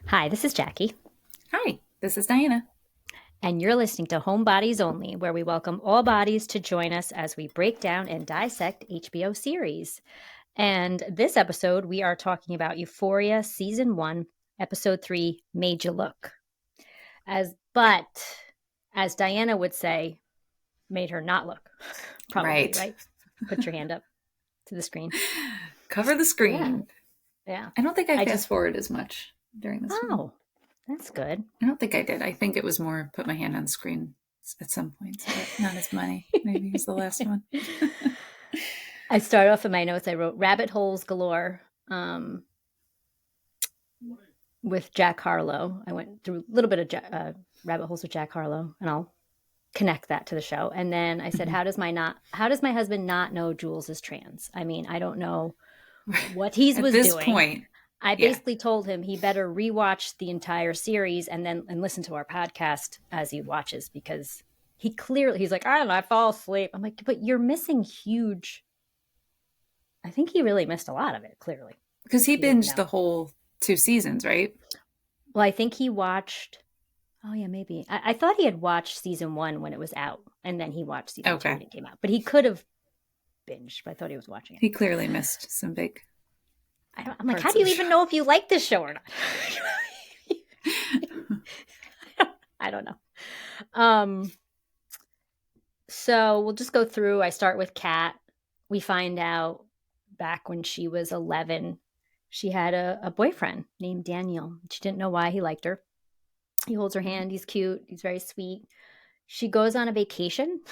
Hi, this is Jackie, Hi, this is Diana. and you're listening to Home Bodies Only, where we welcome all bodies to join us as we break down and dissect HBO series. And this episode, we are talking about Euphoria Season 1, Episode 3, Made You Look. But as Diana would say, made her not look. Probably, right? Put your hand up to the screen. Cover the screen. Yeah. I don't think I fast forward as much during this one. Oh, that's good. I don't think I did. I think it was more put my hand on the screen at some points, but not as many. Maybe as the last one. I started off in my notes. I wrote rabbit holes galore with Jack Harlow. I went through a little bit of rabbit holes with Jack Harlow, and I'll connect that to the show. And then I said, how does my husband not know Jules is trans? I mean, I don't know what he was doing. At this point, I basically told him he better rewatch the entire series and listen to our podcast as he watches, because he's like, I don't know, I fall asleep. I'm like, but you're missing huge. I think he really missed a lot of it, clearly. Because he binged the whole 2 seasons, right? Well, I think he watched, maybe. I thought he had watched season 1 when it was out, and then he watched season 2 when it came out. But he could have binged, but I thought he was watching it. He clearly missed some big... I'm like, how do you even know if you like this show or not? I don't know. So we'll just go through. I start with Kat. We find out back when she was 11, she had a boyfriend named Daniel. She didn't know why he liked her. He holds her hand. He's cute. He's very sweet. She goes on a vacation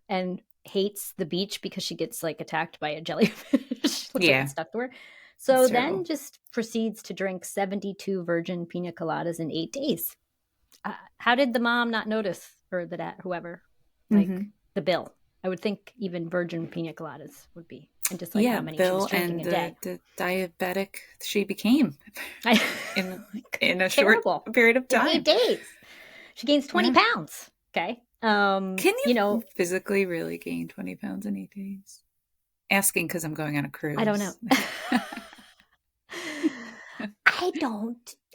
and hates the beach because she gets like attacked by a jellyfish. Looks like it's stuck to her. So then just proceeds to drink 72 virgin pina coladas in 8 days. How did the mom not notice, or the dad, whoever, like the bill? I would think even virgin pina coladas would be. And just like how many she was drinking a day. The diabetic she became in a short period of time. In 8 days. She gains 20 pounds. Okay. Can you physically really gain 20 pounds in 8 days? Asking because I'm going on a cruise. I don't know.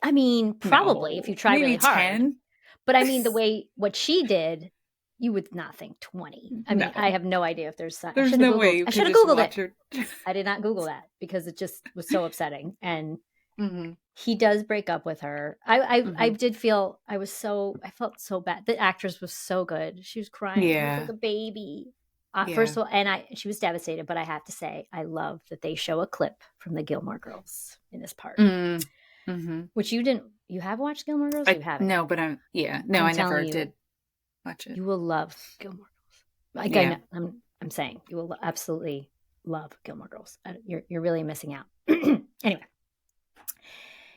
I mean, probably if you try really hard. 10? But I mean, what she did, you would not think 20. I mean, I have no idea if there's no way. I should have Googled it. I did not Google that because it just was so upsetting. And he does break up with her. I did feel, I felt so bad. The actress was so good. She was crying. She was like a baby. First of all, and she was devastated, but I have to say, I love that they show a clip from the Gilmore Girls in this part, which you have watched Gilmore Girls? You haven't? No, but I never did watch it. You will love Gilmore Girls. Like I'm saying, you will absolutely love Gilmore Girls. You're really missing out. Anyway,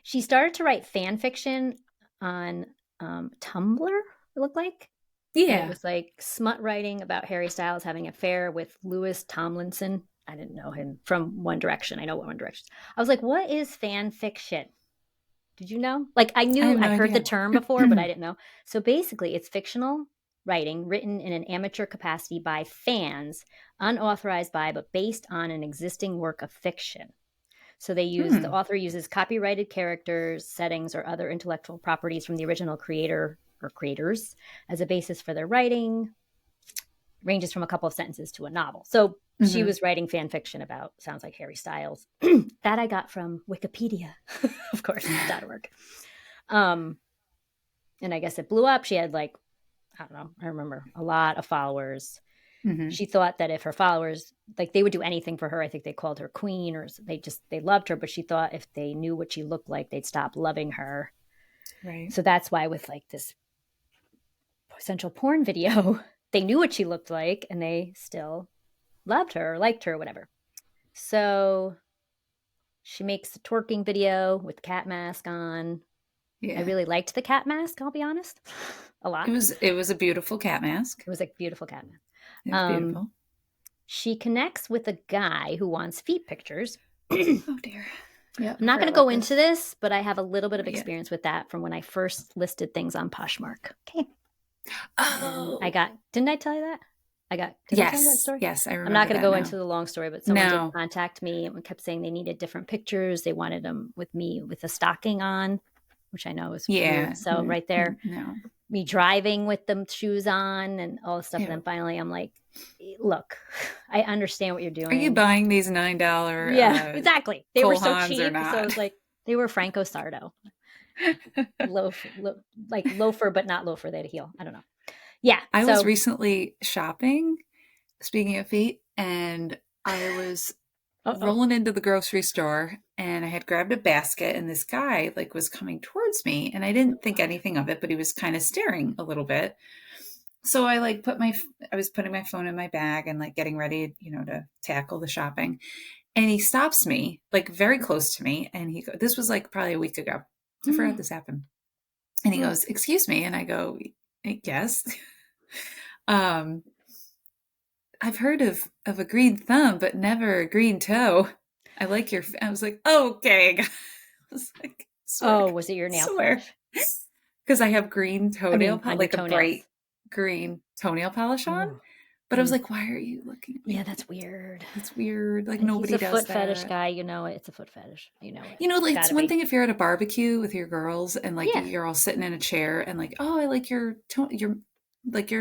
she started to write fan fiction on Tumblr, it looked like. Yeah. And it was like smut writing about Harry Styles having an affair with Louis Tomlinson. I didn't know him from One Direction. I know what One Direction is. I was like, what is fan fiction? Did you know? Like I heard the term before, but I didn't know. So basically it's fictional writing written in an amateur capacity by fans, unauthorized by, but based on an existing work of fiction. So the author uses copyrighted characters, settings, or other intellectual properties from the original creator or creators as a basis for their writing. Ranges from a couple of sentences to a novel. So she was writing fan fiction about, sounds like Harry Styles. That I got from Wikipedia, of course, .org. And I guess it blew up. She had I don't know, I remember a lot of followers. She thought that if her followers, they would do anything for her. I think they called her queen, or they loved her, but she thought if they knew what she looked like, they'd stop loving her. Right. So that's why with this essential porn video, they knew what she looked like and they still loved her or liked her or whatever. So she makes a twerking video with the cat mask on. Yeah. I really liked the cat mask, I'll be honest. A lot. It was a beautiful cat mask. It was a beautiful cat mask. It was beautiful. She connects with a guy who wants feet pictures. Oh dear. Yeah, I'm not going to go into this, but I have a little bit of experience with that from when I first listed things on Poshmark. Okay. Oh. Didn't I tell you that? Did I tell you that story? Yes, I remember. I'm not going to go into the long story, but someone did contact me and kept saying they needed different pictures. They wanted them with me with a stocking on. which I know is Yeah. rude. So right there, No. me driving with the shoes on and all this stuff. And then finally I'm like, look, I understand what you're doing. Are you buying these $9? Yeah, exactly. They were so cheap. Or not? So it was like, they were Franco Sardo. Like loafer, but not loafer. They had a heel. I don't know. Yeah. I was recently shopping, speaking of feet, and I was rolling into the grocery store and I had grabbed a basket and this guy like was coming towards me and I didn't think anything of it, but he was kind of staring a little bit. So I like I was putting my phone in my bag and like getting ready, to tackle the shopping. And he stops me like very close to me. And this was like probably a week ago. I forgot this happened. And he goes, "Excuse me." And I go, "Yes." I've heard of a green thumb, but never a green toe. I like your, I was like, okay. I was like, was it your nail polish? Because I have green toenail polish, like a bright green toenail polish on. But I was like, why are you looking at me? Yeah, that's weird. It's weird. Like nobody does that. He's a foot fetish guy. You know it. It's a foot fetish. You know it. Like it's one thing if you're at a barbecue with your girls and like you're all sitting in a chair and like, oh, I like your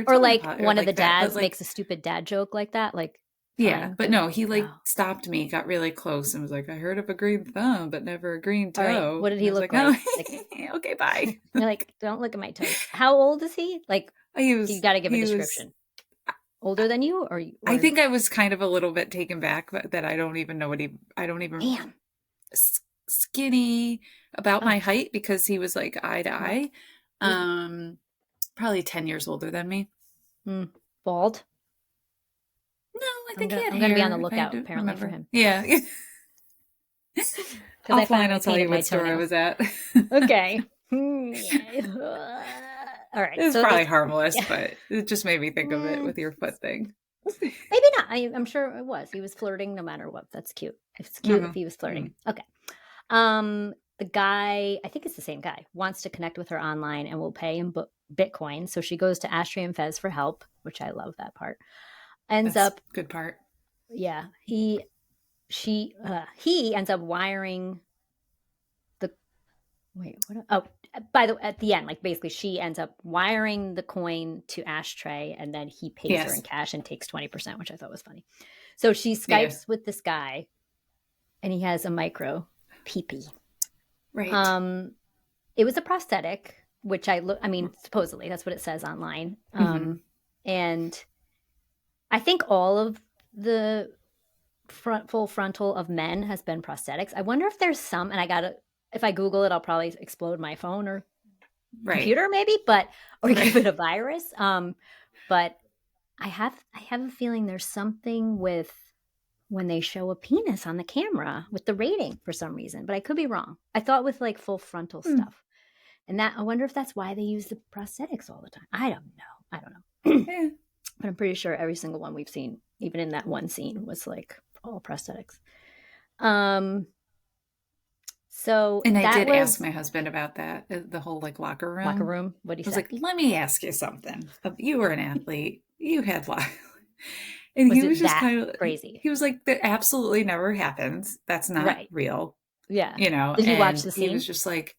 or like one of the dads makes a stupid dad joke like that, like but no, he like stopped me, got really close, and was like, "I heard of a green thumb, but never a green toe." Right. What did he look like? Oh, okay, bye. You're like, don't look at my toes. How old is he? Like, you got to give a description. Older than you, or I think I was kind of a little bit taken back that I don't even know what I don't even. Damn. Skinny, about my height, because he was like eye to eye. Probably 10 years older than me. Bald? No, I think he had hair. I'm going to be on the lookout, apparently, for him. Yeah. Offline, I'll tell you what store I was at. Okay. All right. It was probably harmless, but it just made me think of it with your foot thing. Maybe not. I'm sure it was. He was flirting no matter what. That's cute. It's cute if he was flirting. Okay. The guy, I think it's the same guy, wants to connect with her online and will pay in Bitcoin. So she goes to Ashtray and Fez for help, which I love that part. Good part. Yeah. He ends up wiring at the end, like basically she ends up wiring the coin to Ashtray and then he pays her in cash and takes 20%, which I thought was funny. So she Skypes with this guy and he has a micro pee-pee. Right. It was a prosthetic, which supposedly that's what it says online. And I think all of the full frontal of men has been prosthetics. I wonder if there's some, and if I Google it, I'll probably explode my phone or computer maybe, or give it a virus. But I have a feeling there's something with when they show a penis on the camera with the rating for some reason, but I could be wrong. I thought with like full frontal stuff. And I wonder if that's why they use the prosthetics all the time. I don't know. Yeah. But I'm pretty sure every single one we've seen, even in that one scene, was like all prosthetics. So and I did ask my husband about that, the whole like locker room. Locker room. What do you say? I was like, let me ask you something. You were an athlete. You had and he was just kind of crazy. He was like, that absolutely never happens. That's not real. Yeah. Did you watch the scene? He was just like,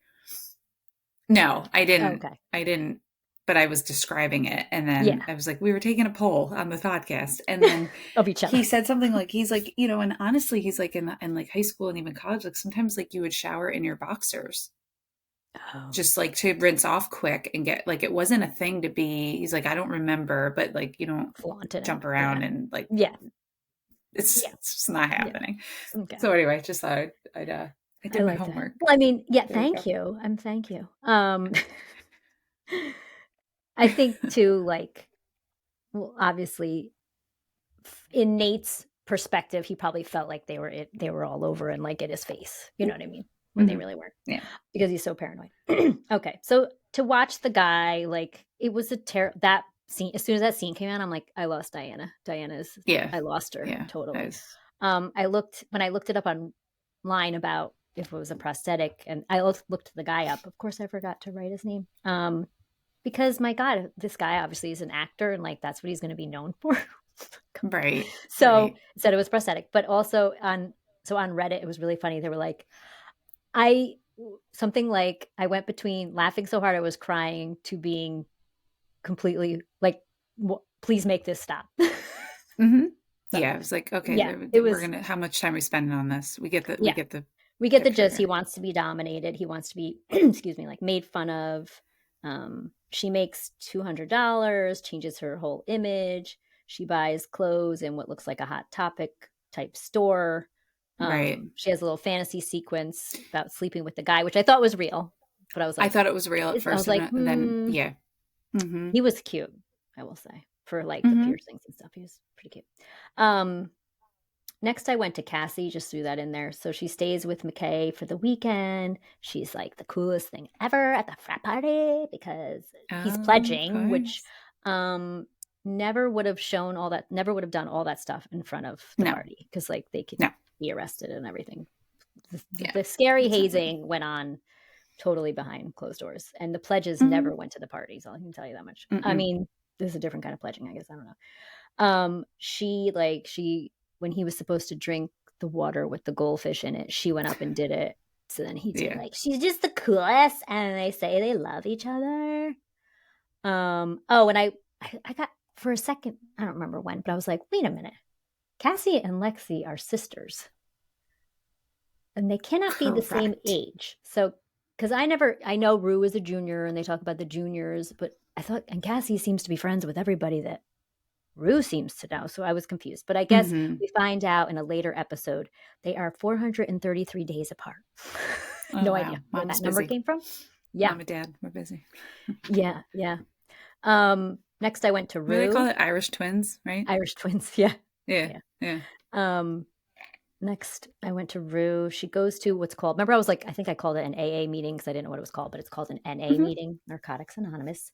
no, I didn't. Okay. I didn't. But I was describing it. And then I was like, we were taking a poll on the podcast. And then of each other. He said something like, he's like, and honestly, he's like in like high school and even college, like sometimes like you would shower in your boxers. Just like to rinse off quick and get like, it wasn't a thing to be, he's like, I don't remember, but like, you don't jump around and like, it's just not happening. Yeah. Okay. So anyway, just thought I did my homework. Well, I mean, thank you. Thank you. I think too, like, well, obviously in Nate's perspective, he probably felt like they were all over and like in his face. You know what I mean? When they really weren't. Yeah. Because he's so paranoid. Okay. So to watch the guy, like it was that scene, as soon as that scene came out, I'm like, I lost Diana. I lost her totally. When I looked it up online about if it was a prosthetic and I looked the guy up. Of course I forgot to write his name. Because my God, this guy obviously is an actor and like, that's what he's going to be known for. Right. So it said it was prosthetic, but also on Reddit, it was really funny. They were like, I something like I went between laughing so hard I was crying to being completely like, please make this stop. Mm-hmm. So, Yeah, it was like, okay, yeah, it we're was, gonna. How much time are we spending on this? We get the yeah, we get the picture gist. He here. wants to be dominated. He wants to be, excuse me, like made fun of. She makes $200, changes her whole image. She buys clothes in what looks like a Hot Topic type store. Right. She has a little fantasy sequence about sleeping with the guy, which I thought was real, but I was I like, thought it was real at I first, was like, and then yeah. Mm-hmm. he was cute, I will say, for like the Mm-hmm. piercings and stuff. He was pretty cute. Um, Next, I went to Cassie, just threw that in there. So she stays with McKay for the weekend. She's like the coolest thing ever at the frat party because he's Oh, pledging, okay. which never would have shown all that, never would have done all that stuff in front of the No, party because like they could no. be arrested and everything. Yeah, The scary it's not good. hazing went on totally behind closed doors, and the pledges Mm-hmm. never went to the parties. I can tell you that much. I Mm-mm. mean, this is a different kind of pledging, I guess. I don't know. She when he was supposed to drink the water with the goldfish in it, she went up and did it. So then he did Yeah. like, she's just the coolest, and they say they love each other. Oh, and I got for a second, I don't remember when, but I was like, wait a minute. Cassie and Lexi are sisters. And they cannot be the same Correct. age. So because I know Rue is a junior and they talk about the juniors, but I thought, and Cassie seems to be friends with everybody that Rue seems to know, so I was confused. But I guess Mm-hmm. we find out in a later episode they are 433 days apart. Oh No wow, idea where Mom's that number busy. came from. Yeah, Mom and Dad were busy. yeah, yeah. Next I went to What do they call Rue, it? Irish twins, right? Irish twins. Yeah, Yeah, yeah. yeah. Um, Next I went to Rue. She goes to what's called. Remember, I was like, I think I called it an AA meeting because I didn't know what it was called, but it's called an NA Mm-hmm. meeting, Narcotics Anonymous.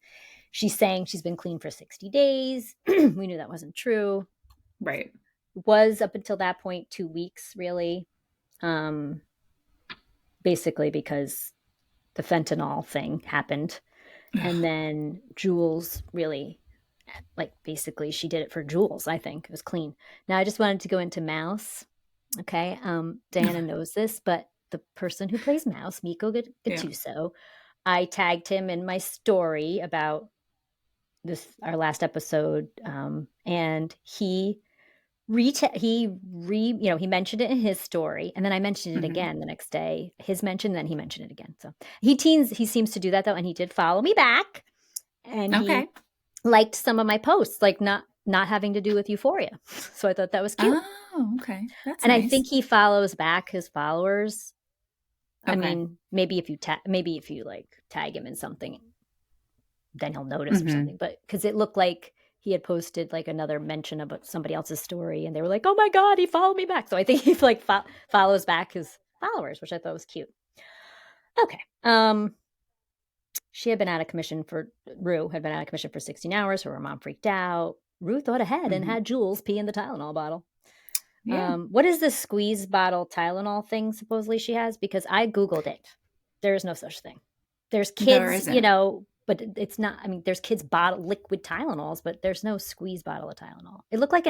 She's saying she's been clean for 60 days. We knew that wasn't true. Right. Was up until that point 2 weeks, really. Um, Basically because the fentanyl thing happened. And then Jules really, like, basically she did it for Jules, I think. It was clean. Now I just wanted to go into Mouse. Okay. Diana knows this, but the person who plays Mouse, Miko Yeah. Gattuso, I tagged him in my story about our last episode. And he he mentioned it in his story, and then I mentioned it Mm-hmm. again the next day. His mention, then he mentioned it again. So he seems to do that though, and he did follow me back, and he Okay. liked some of my posts, like not having to do with Euphoria. So I thought that was cute, Oh, okay. That's and I nice. think he follows back his followers. I Okay. mean, maybe if you like tag him in something, then he'll notice or Mm-hmm. something. But because it looked like he had posted like another mention about somebody else's story, and they were like, "Oh my god, he followed me back!" So I think he like follows back his followers, which I thought was cute. Okay. She had been out of commission for Rue had been out of commission for 16 hours. Her mom freaked out. Rue thought ahead and Mm-hmm. had Jules pee in the Tylenol bottle. Yeah. What is this squeeze bottle Tylenol thing supposedly she has? Because I Googled it. There is no such thing. There's There kids, isn't. but it's not, I mean, there's kids bottle liquid Tylenols, but there's no squeeze bottle of Tylenol. It looked like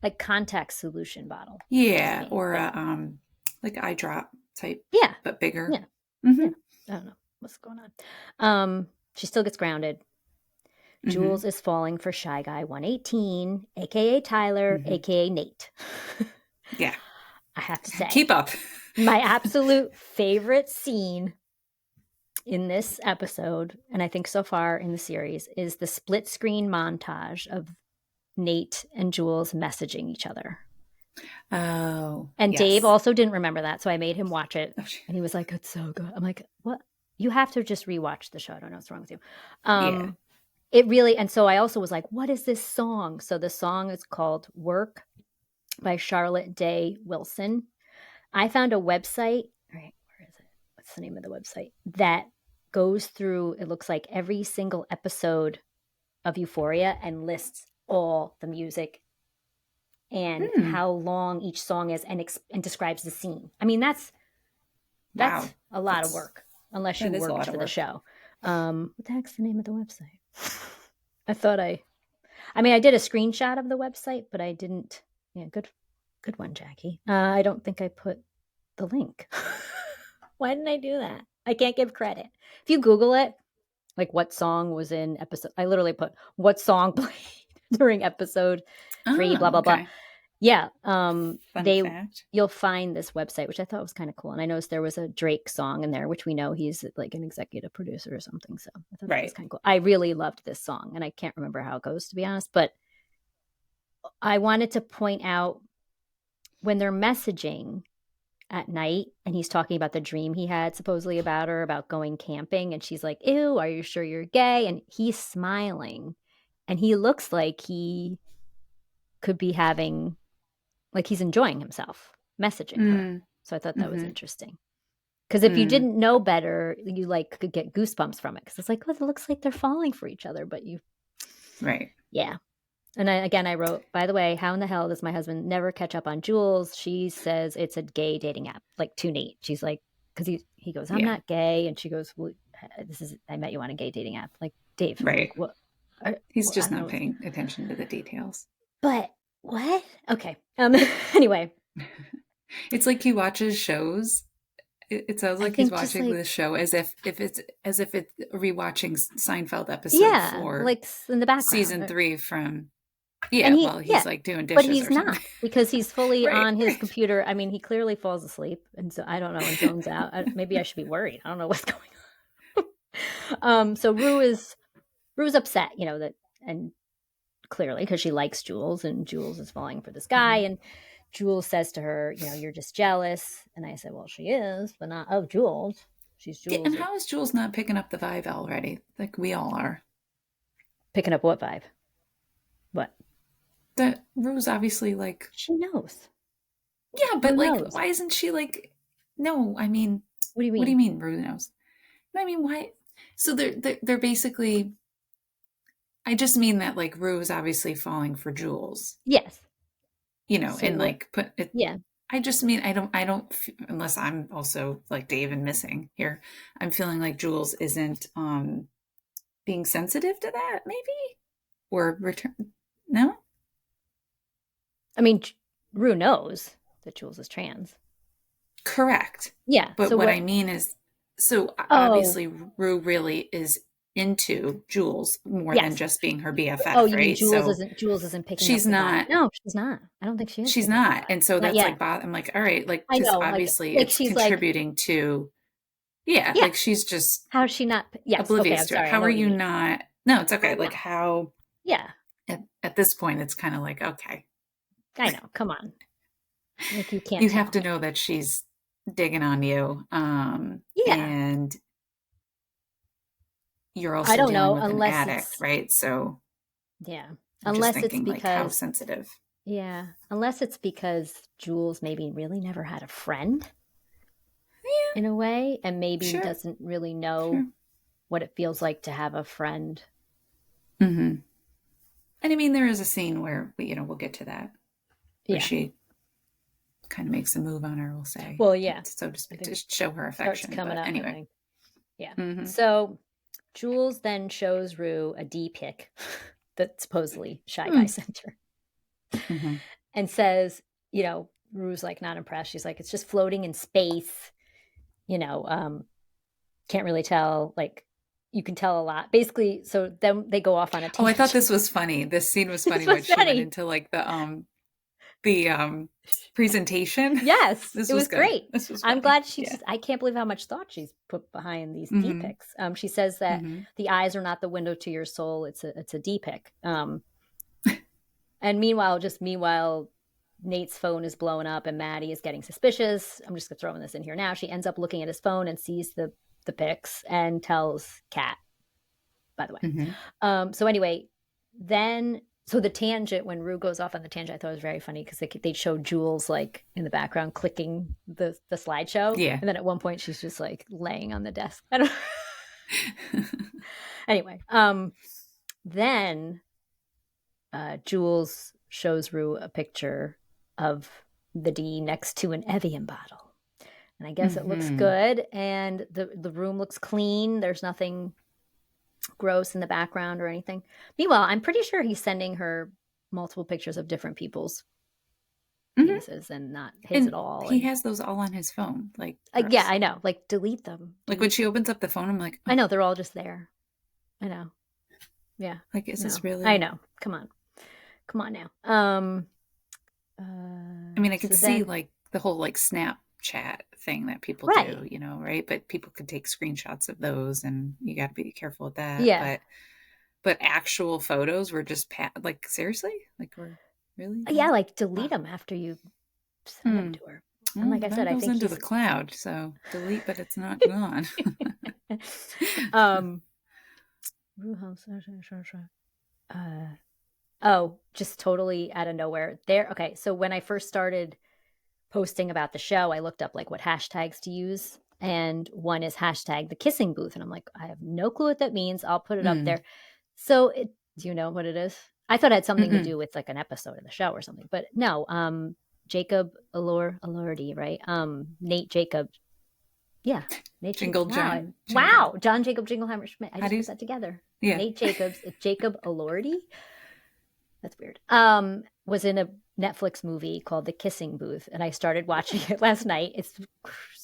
like contact solution bottle to Yeah, me. or But a like eye drop type, yeah, but bigger. yeah, Mm-hmm. yeah. I don't know what's going on. She still gets grounded. Mm-hmm. Jules is falling for Shy Guy 118, aka Tyler, Mm-hmm. aka Nate. Yeah. I have to say, Keep up. my absolute favorite scene in this episode, and I think so far in the series, is the split screen montage of Nate and Jules messaging each other. Oh, And Dave yes. also didn't remember that, so I made him watch it, Oh, and he was like, "It's so good." I'm like, "What? You have to just rewatch the show. I don't know what's wrong with you." yeah. It really, and so I also was like, "What is this song?" So the song is called "Work" by Charlotte Day Wilson. I found a website. All right, where is it? What's the name of the website that goes through? It looks like every single episode of Euphoria and lists all the music and Hmm. how long each song is, and describes the scene. I mean, that's Wow. a lot of work unless you That is a worked lot of for the work. show. What the heck's the name of the website? I thought I mean, I did a screenshot of the website, but I didn't. Yeah, good one, Jackie. I don't think I put the link. Why didn't I do that? I can't give credit. If you Google it, like what song was in episode, I literally put what song played during episode 3, blah, Oh, blah, blah. okay. Yeah. Fun fact. You'll find this website, which I thought was kind of cool. And I noticed there was a Drake song in there, which we know he's like an executive producer or something. So I thought that was Right. kind of cool. I really loved this song, and I can't remember how it goes, to be honest, but I wanted to point out when they're messaging at night and he's talking about the dream he had supposedly about her, about going camping. And she's like, ew, are you sure you're gay? And he's smiling and he looks like he could be having, like he's enjoying himself messaging her. So I thought that was interesting. Because if you didn't know better, you like could get goosebumps from it. Because it's like, oh, it looks like they're falling for each other. But you, Right. yeah. And I wrote, by the way, how in the hell does my husband never catch up on Jules? She says it's a gay dating app, like too neat. She's like, because he goes, I'm not gay. And she goes, well, I met you on a gay dating app. Like, Dave. Right. Like, what? He's just not paying attention to the details. But what? Okay. Anyway. It's like he watches shows. It sounds like he's watching the show as if it's rewatching Seinfeld episode 4. Like in the background. Season 3 from while he's like doing dishes. But he's not, because he's fully Right. on his computer. I mean, he clearly falls asleep, and so I don't know, and zones out. Maybe I should be worried. I don't know what's going on. So Rue's upset, that, and clearly because she likes Jules, and Jules is falling for this guy, and Jules says to her, you're just jealous. And I said, well, she is, but not of Jules. She's Jules. And how is Jules not picking up the vibe already? Like we all are. Picking up what vibe? What? That Rue's obviously like... She knows. Yeah, but like, why isn't she like... No, I mean... What do you mean? What do you mean Rue knows? I mean, why... So they're basically... I just mean that like Rue is obviously falling for Jules. Yes. So and like put it... Yeah. I just mean, I don't, unless I'm also like Dave and missing here, I'm feeling like Jules isn't being sensitive to that, maybe? Or return, no? I mean, Rue knows that Jules is trans. Correct. Yeah. But what I mean is, obviously Rue really is into Jules more than just being her BFF, right? Mean Jules isn't picking she's up not. No, she's not. I don't think she is. She's not. And so that's like, I'm like, all right, like, because obviously like it's contributing to, like she's just. How's she not? Yes. Oblivious to it. How are you not? No, it's okay. Like how. Yeah. At this point, it's kind of like, okay. I know. Come on. Like you can't. You have to know that she's digging on you. And you're also dealing with an addict, right? So unless it's because like, how sensitive. Yeah, unless it's because Jules maybe really never had a friend in a way, and maybe doesn't really know what it feels like to have a friend. And I mean, there is a scene where we'll get to that, where she kind of makes a move on her, we'll say. Well, yeah, so to speak, to show her affection. Coming up anyway, So Jules then shows Rue a D pic that supposedly Shy Guy sent her, and says, Rue's like not impressed. She's like, it's just floating in space. Can't really tell. Like, you can tell a lot. Basically, so then they go off on a tangent. Oh, I thought this was funny. This scene was funny when she went into like the presentation. Yes, it was great. This was I'm glad I can't believe how much thought she's put behind these D pics. She says that the eyes are not the window to your soul. It's a D pic. And meanwhile, Nate's phone is blowing up and Maddie is getting suspicious. I'm just throwing this in here now. She ends up looking at his phone and sees the pics and tells Kat, by the way. So anyway, so the tangent, when Rue goes off on the tangent, I thought it was very funny because they showed Jules like in the background clicking the slideshow. Yeah. And then at one point she's just like laying on the desk. I don't Anyway, then Jules shows Rue a picture of the D next to an Evian bottle. And I guess it looks good. And the room looks clean. There's nothing gross in the background or anything. Meanwhile, I'm pretty sure he's sending her multiple pictures of different people's Mm-hmm. penises and not his And at all. he And has those all on his phone. Like, yeah, gross. I know. Like, delete them. Like when she opens up the phone, I'm like, I oh, know they're all just there. I know. Yeah. like, is No. this really? I know. Come on now. I mean, I could So see then, like the whole like Snapchat thing that people right. do, right? But people could take screenshots of those, and you got to be careful with that. Yeah. But actual photos were just like seriously, like we're really Yeah, that? like delete Wow. them after you send them to her. And like I That said, I goes think into he's the cloud, so delete, but it's not gone. um oh, just totally out of nowhere. There. Okay, so when I first started posting about the show, I looked up like what hashtags to use. And one is hashtag the kissing booth. And I'm like, I have no clue what that means. I'll put it up there. So do you know what it is? I thought it had something to do with like an episode of the show or something, but no. Jacob Elordi, right? Nate Jacob. Yeah. Nate Wow. John Jacob Jingleheimer Schmidt. I just put that together. Yeah. Nate Jacobs, Jacob Elordi. That's weird. Was in a Netflix movie called The Kissing Booth, and I started watching it last night. It's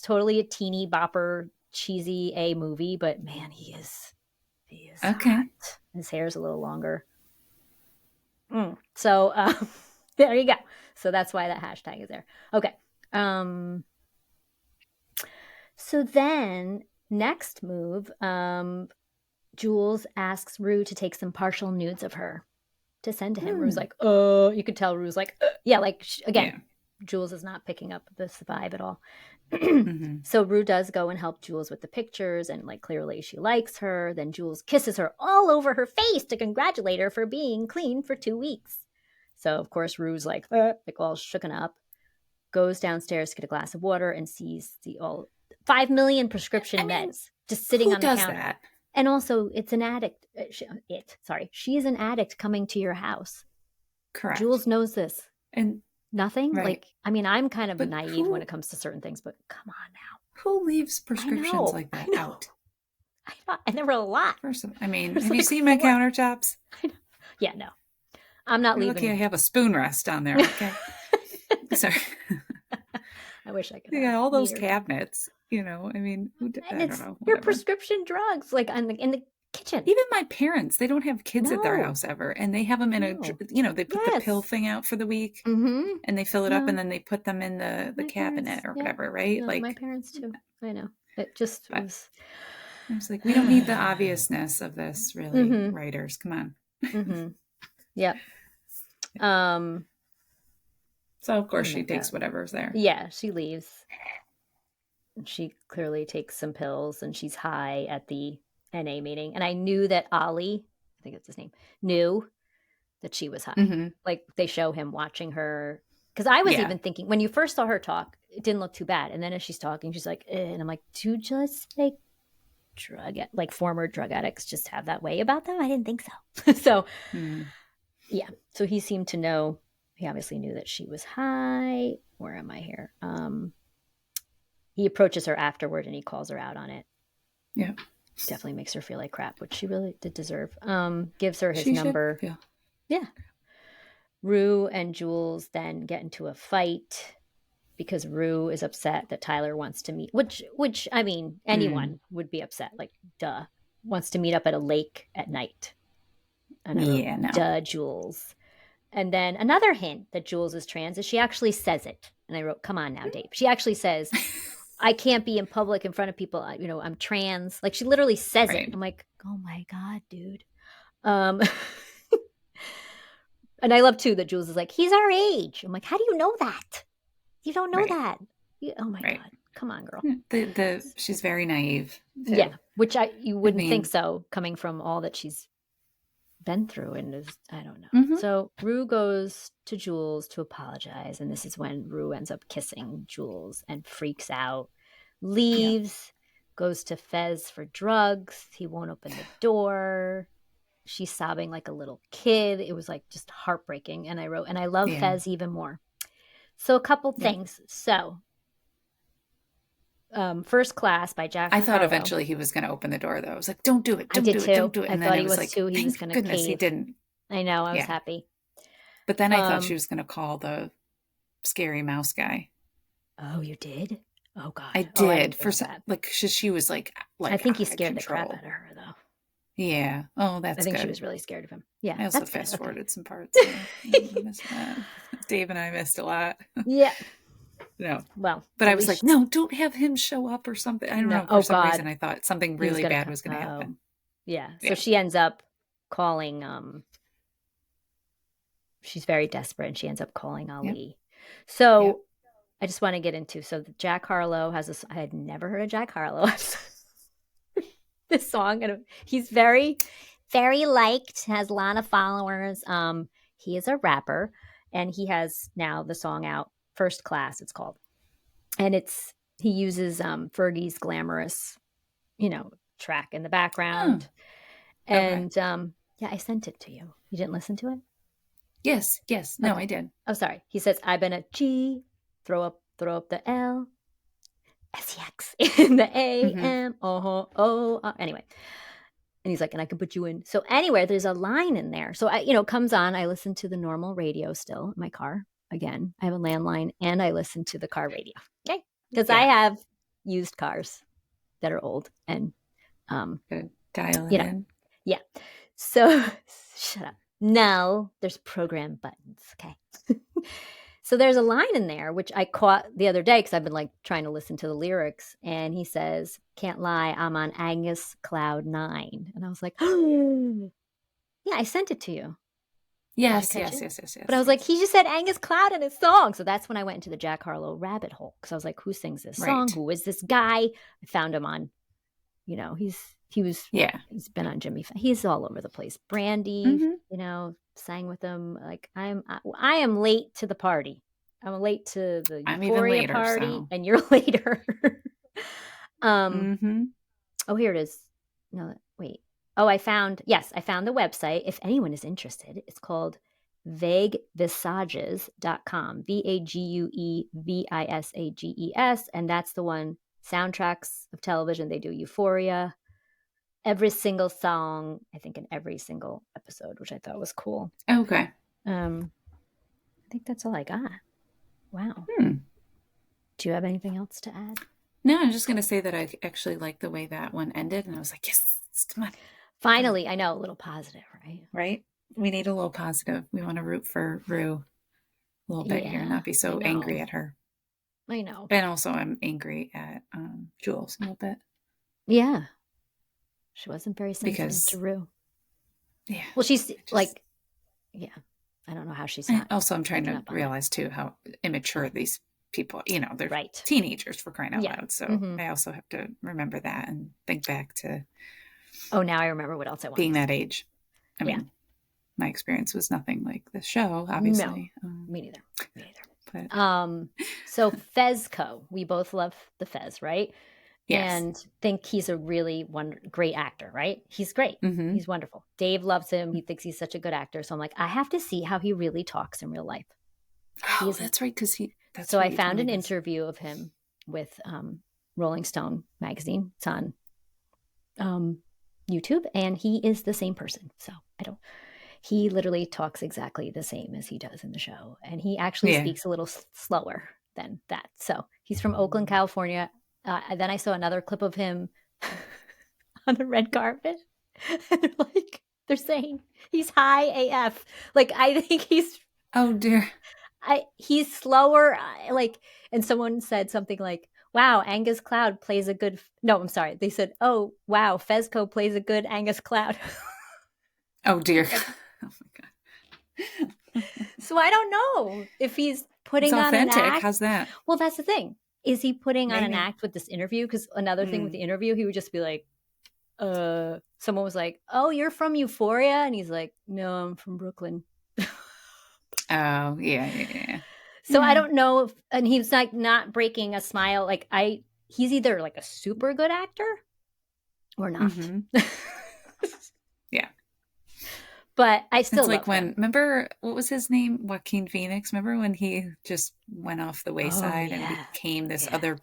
totally a teeny bopper, cheesy A movie, but man, he is okay. Hot. His hair's a little longer. So there you go. So that's why that hashtag is there. Okay. So then next move, Jules asks Rue to take some partial nudes of her to send to him. Rue's like, you could tell Rue's like, yeah, like, again, Jules is not picking up this vibe at all. So Rue does go and help Jules with the pictures, and like clearly she likes her. Then Jules kisses her all over her face to congratulate her for being clean for 2 weeks. So of course Rue's like all shooken up, goes downstairs to get a glass of water and sees the all 5 million prescription meds just sitting on the counter. That? And also, it's an addict. She's an addict coming to your house. Correct. Jules knows this. And nothing? Right. Like, I mean, I'm kind of naive when it comes to certain things, but come on now. Who leaves prescriptions like that out? I know. And there were a lot. I mean, have you seen my countertops? Yeah, no. I'm not leaving. Lucky I have a spoon rest on there, okay? Sorry. I wish I could. Yeah, all those cabinets. I mean, I don't know. Your prescription drugs, like in the kitchen. Even my parents, they don't have kids at their house ever, and they have them in they put the pill thing out for the week, and they fill it up, and then they put them in the cabinet or whatever, right? No, like my parents too. I know. It just was. I was like, we don't need the obviousness of this, really, writers. Come on. Yep. So of course she takes whatever's there. Yeah, she leaves. She clearly takes some pills, and she's high at the NA meeting. And I knew that Ollie, I think that's his name, knew that she was high. Like they show him watching her. Because I was even thinking, when you first saw her talk, it didn't look too bad. And then as she's talking, she's like, and I'm like, do just like former drug addicts just have that way about them? I didn't think so. So, yeah. So he seemed to know. He obviously knew that she was high. Where am I here? He approaches her afterward and he calls her out on it. Yeah. Definitely makes her feel like crap, which she really did deserve. Gives her his number. Yeah. Rue and Jules then get into a fight because Rue is upset that Tyler wants to meet, which I mean, anyone would be upset. Like, duh. Wants to meet up at a lake at night. And I wrote, duh, Jules. And then another hint that Jules is trans is she actually says it. And I wrote, come on now, Dave. She actually says, I can't be in public in front of people. I'm trans. Like she literally says it. I'm like, oh my God, dude. And I love too that Jules is like, he's our age. I'm like, how do you know that? You don't know that. Oh my God. Come on, girl. She's very naive. Too. Yeah. Which you wouldn't think so coming from all that she's been through, and I don't know. So Rue goes to Jules to apologize, and this is when Rue ends up kissing Jules and freaks out, leaves, goes to Fez for drugs. He won't open the door. She's sobbing like a little kid. It was like just heartbreaking. And I wrote, and I love Fez even more. So a couple things. So First Class by Jack Harlow. I thought eventually he was going to open the door, though. I was like, don't do it. Don't do it. And I thought he was too. He was going to cave. He didn't. I know. I was happy. But then I thought she was going to call the scary mouse guy. Oh, you did? Oh God. I Oh, I did didn't for think of some, that. like she was like I think he out of scared the crap control. out of her, though. Yeah. Oh, I that's think she good. was really scared of him. Yeah, I also that's good. fast Okay. forwarded some parts. So I missed that. Dave and I missed a lot. Yeah. No. Well, But at I was like, least no, don't have him show up or something. I don't no. know. For Oh some reason, God, I thought something he was really gonna bad come. was going to Oh, happen. yeah. So Yeah. she ends up calling. She's very desperate, and she ends up calling Ali. Yep. So Yep. I just want to get into. So Jack Harlow has this. I had never heard of Jack Harlow. This song, and he's very, very liked. Has a lot of followers. He is a rapper, and he has now the song out, First Class. It's called, and he uses Fergie's glamorous, track in the background. Oh, okay. And yeah, I sent it to you. You didn't listen to it? Yes. No, Okay. I did. Oh, sorry. He says, I've been a G, throw up the L, S-E-X in the A-M, Anyway. And he's like, and I can put you in. So anyway, there's a line in there. So, it comes on. I listen to the normal radio still in my car. Again, I have a landline and I listen to the car radio. Okay. Because I have used cars that are old and Good. Dial it in. Yeah. So shut up. No, there's program buttons. Okay. So there's a line in there, which I caught the other day because I've been trying to listen to the lyrics. And he says, can't lie, I'm on Angus Cloud 9. And I was like, oh, yeah, I sent it to you. Yes. But I was like, he just said Angus Cloud in his song. So that's when I went into the Jack Harlow rabbit hole. Because I was like, who sings this song? Who is this guy? I found him on, he's been on Jimmy. He's all over the place. Brandy, sang with him. Like I am late to the party. I'm late to the Euphoria party, and you're later. Oh, here it is. No, wait. Oh, I found the website. If anyone is interested, it's called vaguevisages.com. VAGUEVISAGES. And that's the one, soundtracks of television. They do Euphoria. Every single song, I think, in every single episode, which I thought was cool. Okay. I think that's all I got. Wow. Do you have anything else to add? No, I'm just going to say that I actually like the way that one ended. And I was like, yes, come on. Finally, I know, a little positive, right? Right? We need a little positive. We want to root for Rue a little bit here, not be so angry at her. I know. And also I'm angry at Jules a little bit. Yeah. She wasn't very sensitive to Rue. Yeah. Well, she's I don't know how she's not. Also, I'm trying to realize too how immature these people, they're teenagers, for crying out loud. So I also have to remember that and think back to. Oh, now I remember what else I wanted. Being that age. I mean, my experience was nothing like the show, obviously. No, me neither. But, so Fezco, we both love the Fez, right? Yes. And think he's a really great actor, right? He's great. Mm-hmm. He's wonderful. Dave loves him. He thinks he's such a good actor. So I'm like, I have to see how he really talks in real life. Oh, that's right. Because so I found an interview of him with Rolling Stone magazine. It's on YouTube, and he is the same person. So he literally talks exactly the same as he does in the show. And he actually speaks a little slower than that. So he's from Oakland, California. Then I saw another clip of him on the red carpet. And they're saying he's high AF. I think he's. Oh dear. He's slower. And someone said something like, wow, Angus Cloud plays a good. No, I'm sorry. They said, oh, wow, Fezco plays a good Angus Cloud. Oh dear. Oh my God. So I don't know if he's putting on an act. How's that? Well, that's the thing. Is he putting on an act with this interview? Because another thing with the interview, he would just be like, someone was like, oh, you're from Euphoria? And he's like, no, I'm from Brooklyn. Oh, yeah. So I don't know and he's not breaking a smile. He's either a super good actor or not. Mm-hmm. Yeah. But I still love him. Remember, what was his name? Joaquin Phoenix. Remember when he just went off the wayside and became this other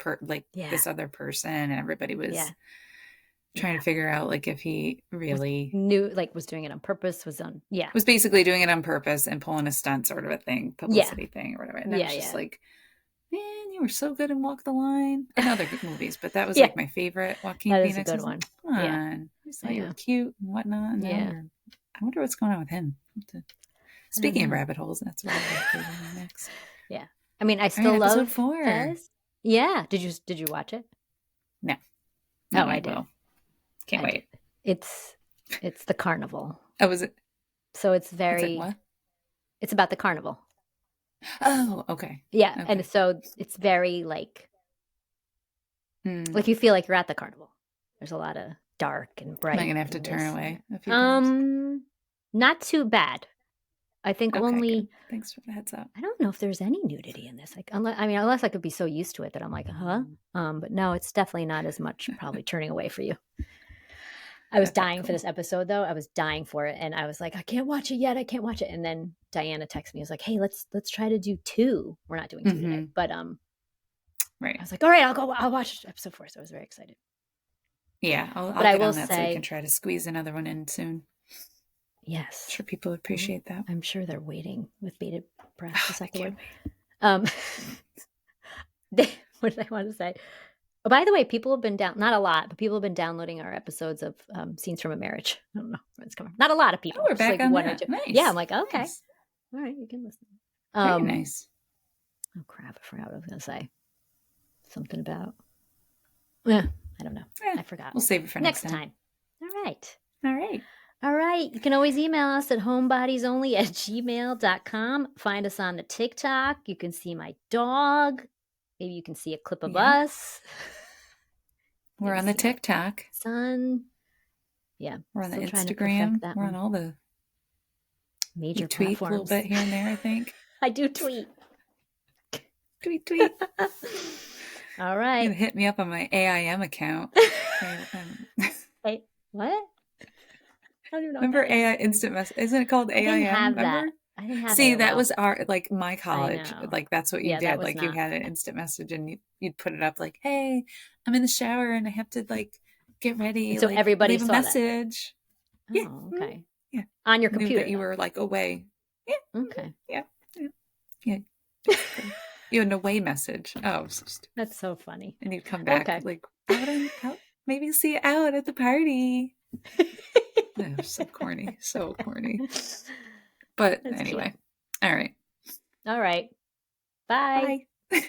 this other person, and everybody was trying to figure out like if he really was doing it on purpose, was basically doing it on purpose and pulling a stunt sort of a thing, publicity thing or whatever. And I was just like, man, you were so good in Walk the Line and other good movies, but that was like my favorite Joaquin Phoenix. That is a good one. Come on. I just thought you were cute and whatnot. And I wonder what's going on with him. Speaking of rabbit holes, that's what I'll do next. Yeah. I mean, I still love episode 4. Fez. Yeah. Did you watch it? No. No, I did. Can't wait. It's the carnival. Oh, was it? So it's very. What? It's about the carnival. Oh, okay. Yeah, okay. And so it's very like you feel like you're at the carnival. There's a lot of dark and bright. Am I gonna have to turn away a few times? Not too bad. I think only. Good. Thanks for the heads up. I don't know if there's any nudity in this. Like, unless I could be so used to it that I'm like, but no, it's definitely not as much. Probably turning away for you. I was dying for this episode, though. I was dying for it, and I was like, I can't watch it yet. I can't watch it. And then Diana texted me. I was like, hey, let's try to do 2. We're not doing 2 today, but right. I was like, all right, I'll watch episode 4. So I was very excited. Yeah, I'll get on that so we can try to squeeze another one in soon. Yes, I'm sure people appreciate that. I'm sure they're waiting with bated breath. Is that the word? What did I want to say? Oh, by the way, people have been not a lot, but people have been downloading our episodes of Scenes from a Marriage. I don't know where it's coming from. Not a lot of people. Oh, we're back on that. Nice. Yeah, I'm like, okay. Nice. All right, you can listen. Very nice. Oh, crap. I forgot what I was going to say. Something about... I don't know. I forgot. We'll save it for next time. All right. All right. You can always email us at homebodiesonly@gmail.com. Find us on the TikTok. You can see my dog. Maybe you can see a clip of us. We're on the TikTok. Son. Yeah. We're on the Instagram. We're on all the major tweet platforms. A little bit here and there, I think. I do tweet. Tweet. All right. You can hit me up on my AIM account. Wait, what? I don't even know. Remember AI instant message? Isn't it called AIM? I didn't have remember? that. I didn't have See, AOL. that was my college. Like that's what you did. Like you had an fun. instant message and you'd put it up like, hey, I'm in the shower and I have to like get ready. And so everybody leave a saw message. That. Yeah. Oh, okay. Yeah. On your computer. That you were like away. Yeah. Okay. Yeah. You had an away message. Oh, that's so funny. And you'd come back like out, maybe see you out at the party. No, so corny. But that's anyway. Cute. All right. Bye. Bye.